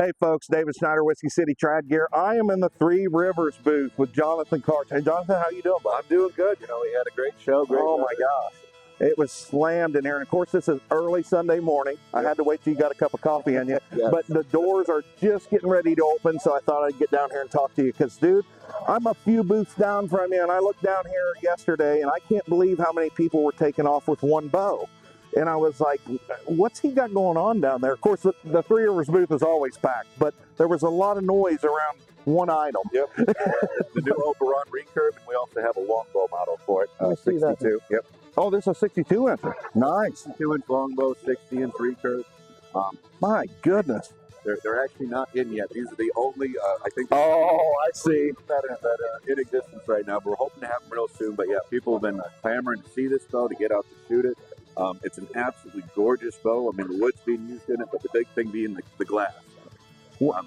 Hey folks, David Snyder, Whiskey City Trad Gear. I am in the Three Rivers booth with Jonathan Karch. Hey Jonathan, how you doing, bud? I'm doing good. You know, we had a great show. Oh my gosh. It was slammed in here. And of course, this is early Sunday morning. I had to wait till you got a cup of coffee in you. Yes. But the doors are just getting ready to open, so I thought I'd get down here and talk to you. Because, dude, I'm a few booths down from you, and I looked down here yesterday, and I can't believe how many people were taking off with one bow. And I was like, what's he got going on down there? Of course, the Three Rivers booth is always packed, but there was a lot of noise around one item. Yep. The new Oberon Recurve, and we also have a Longbow model for it. 62. Yep. Oh, this is a 62-inch. Nice. 2-inch Longbow, 60-inch Recurve. My goodness. They're actually not in yet. These are the only, I think. Oh, I see. That are in existence right now. We're hoping to have them real soon. But yeah, people have been clamoring to see this bow, to get out to shoot it. It's an absolutely gorgeous bow. I mean, the wood's being used in it, but the big thing being the glass. What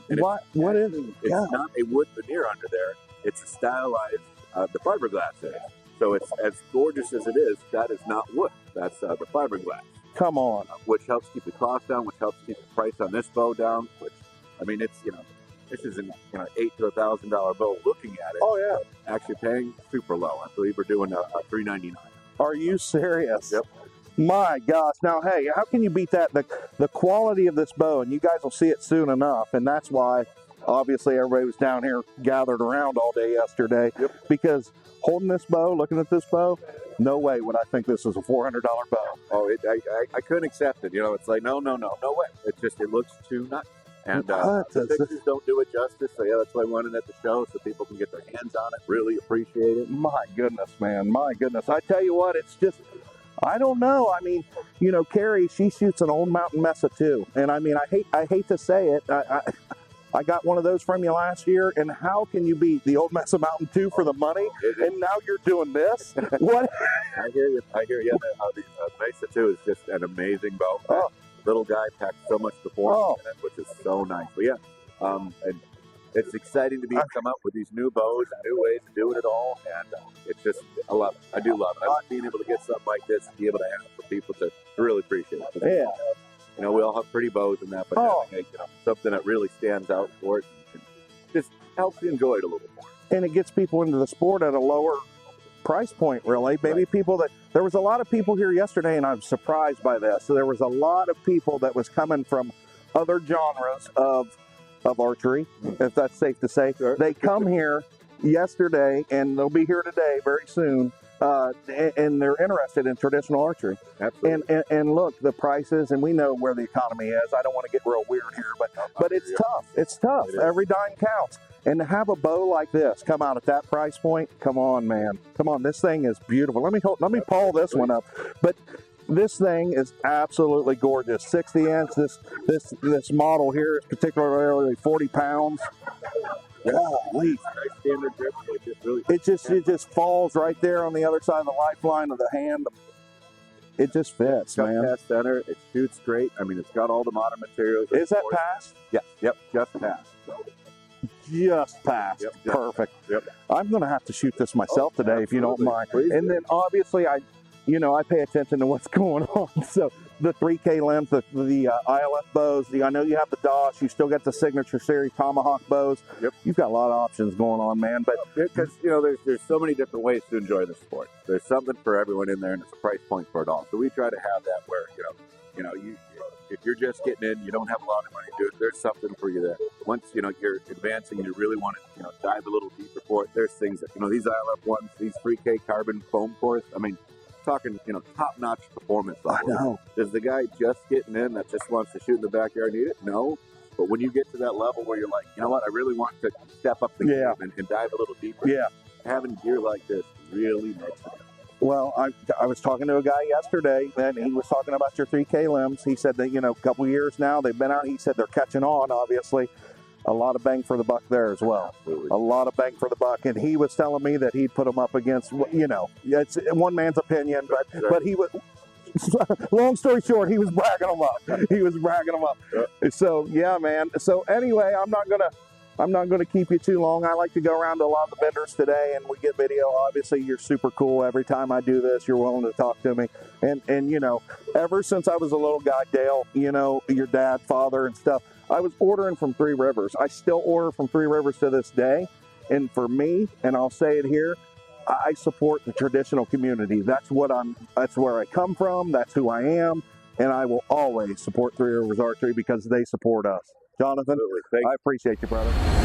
is it? It's not a wood veneer under there. It's a stylized, the fiberglass is. So it's as gorgeous as it is. That is not wood. That's the fiberglass. Come on. Which helps keep the cost down, which helps keep the price on this bow down, which, I mean, it's, this is an $8,000 to $1,000 bow looking at it. Oh, yeah. Actually paying super low. I believe we're doing a $399. Are you serious? Yep. My gosh. Now, hey, how can you beat that? The quality of this bow, and you guys will see it soon enough, and that's why, obviously, everybody was down here gathered around all day yesterday. Yep. Because holding this bow, looking at this bow, no way would I think this is a $400 bow. Oh, I couldn't accept it. It's like, no way. It looks too nuts. And the pictures don't do it justice. So, yeah, that's why I wanted it at the show so people can get their hands on it, really appreciate it. My goodness, man. My goodness. I tell you what, it's just, I don't know. I mean, Carrie, she shoots an old mountain Mesa too. And I mean, I hate to say it. I got one of those from you last year, and how can you beat the old Mesa Mountain 2 for the money? And now you're doing this? What? I hear you. The Mesa 2 is just an amazing bow. Oh. Little guy packs so much performance in it, which is so nice. But yeah, and it's exciting to come up with these new bows and new ways of doing it all, and it's just, I love it. I do love it. I love being able to get something like this and be able to have for people to really appreciate it. Yeah. We all have pretty bows and that, but having something that really stands out for it and just helps you enjoy it a little more. And it gets people into the sport at a lower price point, really. Maybe people there was a lot of people here yesterday, and I'm surprised by this. So there was a lot of people that was coming from other genres of archery, if that's safe to say. Sure. They come here yesterday, and they'll be here today very soon. And they're interested in traditional archery. Absolutely. And look, the prices, and we know where the economy is. I don't want to get real weird here, but it's tough. It's tough. Every dime counts. And to have a bow like this come out at that price point, come on, man. Come on, this thing is beautiful. Let me pull this one up. But this thing is absolutely gorgeous. 60-inch. This model here is particularly 40 pounds. Golly. Standard grip, It just falls right there on the other side of the lifeline of the hand. It just fits, man. Pass center. It shoots great. I mean, it's got all the modern materials. Is that passed? Yeah. Yep. Just passed. Just passed. Yep. Perfect. Yep. I'm going to have to shoot this myself today, if you don't mind. Please and then obviously I pay attention to what's going on. So the 3K limbs, the ILF bows, I know you have the DOS, you still got the Signature Series Tomahawk bows. Yep. You've got a lot of options going on, man. But because there's so many different ways to enjoy the sport. There's something for everyone in there, and it's a price point for it all. So we try to have that where if you're just getting in, you don't have a lot of money to do it, there's something for you there. Once you're advancing, you really want to dive a little deeper for it. There's things that these ILF ones, these 3K carbon foam cores. I mean, talking top-notch performance level. I know. Does the guy just getting in that just wants to shoot in the backyard need it? No. But when you get to that level where you're like, you know what, I really want to step up the game and dive a little deeper. Yeah. Having gear like this really makes it. Well, I was talking to a guy yesterday, and he was talking about your 3K limbs. He said that, a couple years now, they've been out. He said they're catching on, obviously. A lot of bang for the buck there as well. Absolutely. A lot of bang for the buck. And he was telling me that he'd put them up against, it's one man's opinion, but he was, long story short, he was bragging them up. Yep. So, yeah, man. So, anyway, I'm not going to keep you too long. I like to go around to a lot of the vendors today, and we get video. Obviously, you're super cool. Every time I do this, you're willing to talk to me. And ever since I was a little guy, Dale, your dad, father, and stuff, I was ordering from Three Rivers. I still order from Three Rivers to this day. And for me, and I'll say it here, I support the traditional community. That's where I come from. That's who I am. And I will always support Three Rivers Archery because they support us. Jonathan, I appreciate you, brother.